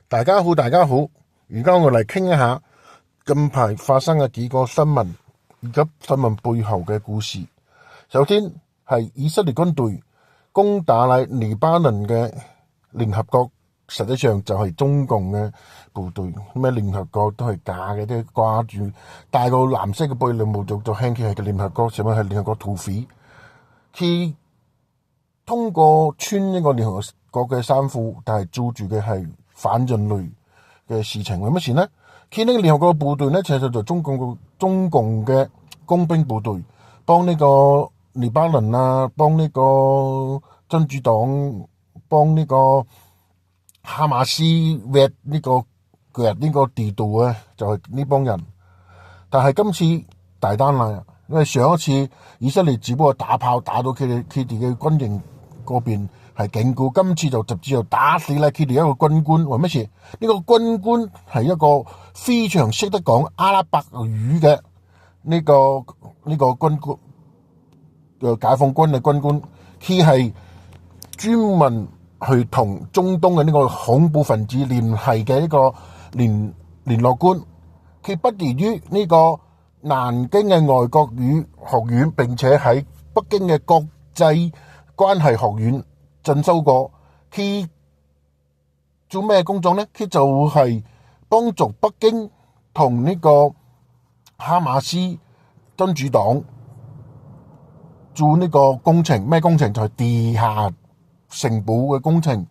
大家好，大家好。而家我嚟傾一下近排發生嘅幾個新聞，以及新聞背後嘅故事。首先係以色列軍隊攻打嚟黎巴嫩嘅聯合國，實際上就係中共嘅部隊。咩聯合國都係假嘅，都掛住帶個藍色嘅貝雷帽就輕輕係嘅聯合國，上面係聯合國土匪。佢通過穿一個聯合國嘅衫褲，但係做住嘅係反人類嘅事情。係乜事呢？佢呢個聯合國嘅部隊呢，其實就中共嘅工兵部隊，幫呢個黎巴嫩啊，幫呢個真主黨，幫呢個哈馬斯挖呢個地道啊，就係呢幫人。但係今次大單啦，因為上一次以色列只不過打炮打到佢哋嘅軍營嗰邊係警告，今次就直接就打死啦佢哋一個軍官。為乜事？呢個軍官係一個非常識得講阿拉伯語嘅呢個軍官，解放軍嘅軍官，佢係專門去同中東嘅呢個恐怖分子聯繫嘅一個聯絡官。佢畢業於呢個南京嘅外國語學院，並且喺北京嘅國際關係學院進修過。佢做咩工作呢？佢就係幫助北京同呢個哈馬斯真主黨做呢個工程。咩工程？就係地下城堡嘅工程。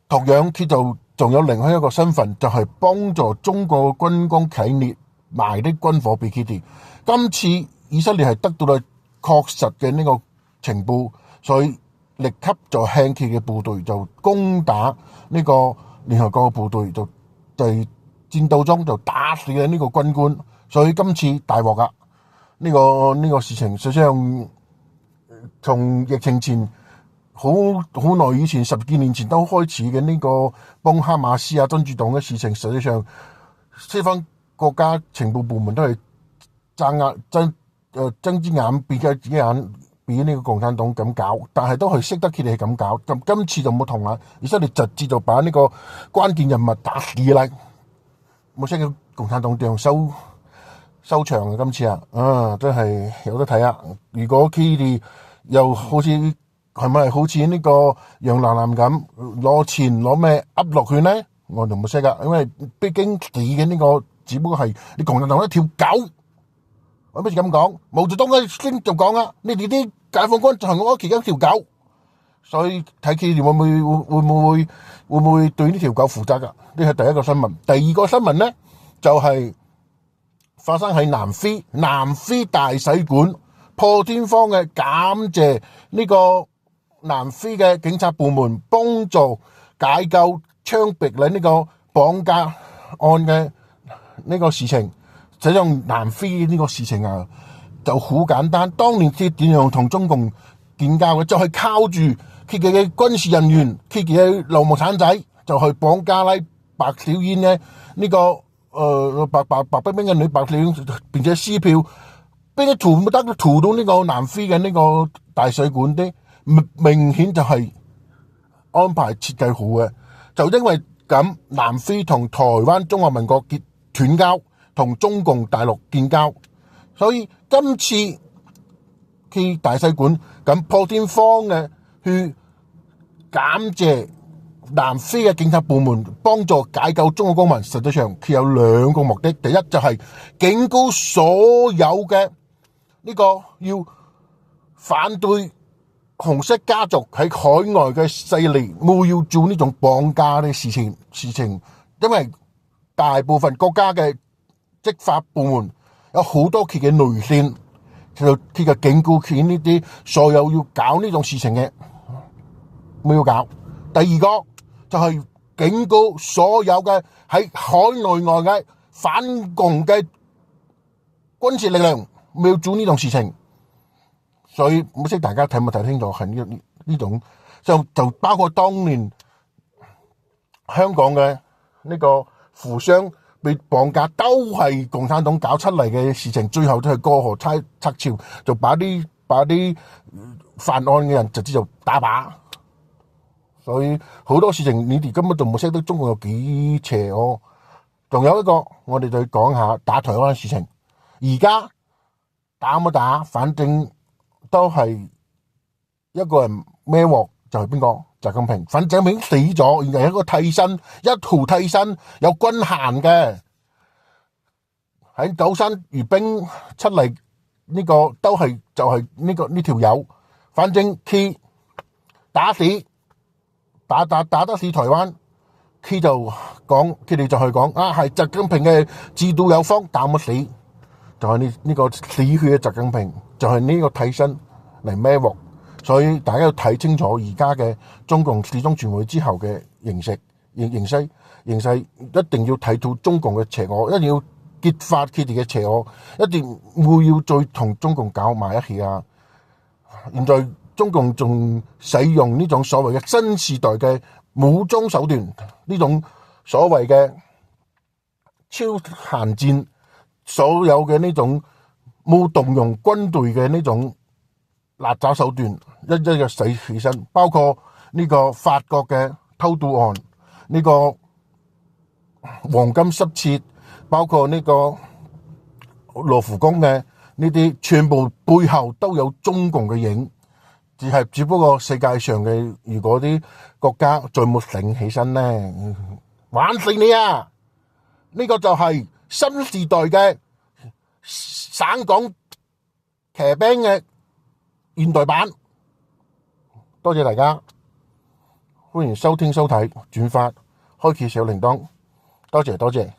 同樣佢就仲有另外一個身份，就係幫助中國嘅軍工企業賣啲軍火俾佢哋。今次以色列係得到咗確實嘅呢個情報，所以立即就向佢嘅部隊就攻打呢個聯合國嘅部隊，就喺戰鬥中就打死咗呢個軍官。所以今次大鑊噶，呢個事情實際上從疫情前好耐以前十幾年前都開始嘅呢個幫哈馬斯啊真主黨嘅事情，實際上西方國家情報部門都係睜隻眼閉隻眼俾呢個共產黨咁搞，但係都係識得佢哋係咁搞。咁今次就冇同啦，以色列直接就把呢個關鍵人物打死啦，冇識到共產黨點收場啊！今次真係有得睇啊！如果佢哋又好似係咪好似呢個楊南南咁攞錢攞咩噏落去呢？我就冇識噶，因為畢竟死嘅呢個只不過係你共產黨一條狗。我乜事咁講？毛澤東嘅先就講啦，你哋啲解放軍就係我其中一條狗，所以睇佢哋會唔會對呢條狗負責噶？呢係第一個新聞。第二個新聞呢，就係發生喺南非大使館破天荒嘅感謝呢個南非嘅警察部門幫助解救槍斃嘅呢個綁架案嘅呢個事情。實際上南非呢個事情就好簡單，當年佢點樣同中共建交嘅，就係靠住佢嘅軍事人員，佢嘅流氓產仔就去綁架啦白小燕嘅呢個白冰冰嘅女白小燕，並且撕票，並且屠到呢個南非嘅呢個大使館啲，明顯就係安排設計好嘅。就因為咁，南非同台灣中華民國斷交，同中共大陸建交，所以今次佢大使館咁破天荒嘅去感謝南非嘅警察部門幫助解救中國公民，實際上佢有兩個目的。第一就係警告所有嘅呢個要反對紅色家族喺海外嘅勢力，冇要做呢種綁架嘅事情，因為大部分國家嘅執法部門有好多佢嘅內線，就佢嘅警告佢呢啲所有要搞呢種事情嘅冇要搞。第二個就係警告所有嘅喺海內外嘅反共嘅軍事力量冇要做呢種事情。所以唔識大家睇冇睇清楚，係呢種就包括當年香港嘅呢個富商被綁架，都係共產黨搞出嚟嘅事情，最後都係過河拆橋，就把啲犯案嘅人直接就打靶。所以好多事情你哋根本就冇識得中共有幾邪惡。仲有一個，我哋就講下打台灣嘅事情。而家打冇打，反正都係一個人孭鑊，就係邊個？習近平。習近平死咗，而係一個替身，一號替身有軍銜嘅，喺九三閱兵出嚟呢個都係就係呢條友。反正佢打死打得死台灣。佢哋就係講啊，係習近平嘅自導有方，打唔死，就係呢個死去嘅習近平，就係呢個替身嚟孭鑊。所以大家要睇清楚而家嘅中共四中全會之後嘅形勢，一定要睇到中共嘅邪惡，一定要揭發佢哋嘅邪惡，一定會要再同中共搞埋一起啊！現在中共仲使用呢種所謂嘅新時代嘅武裝手段，呢種所謂嘅超限戰，所有嘅呢種冇動用軍隊嘅呢種辣爪手段，一個死起身，包括呢個法國嘅偷渡案，呢個黃金失竊，包括呢個羅浮宮嘅呢啲，全部背後都有中共嘅影。只不過世界上嘅如果啲國家再冇醒起身呢，玩死你啊！呢個就係新時代嘅省港騎兵嘅現代版。多謝大家，歡迎收聽收睇轉發，開啟小鈴鐺，多謝。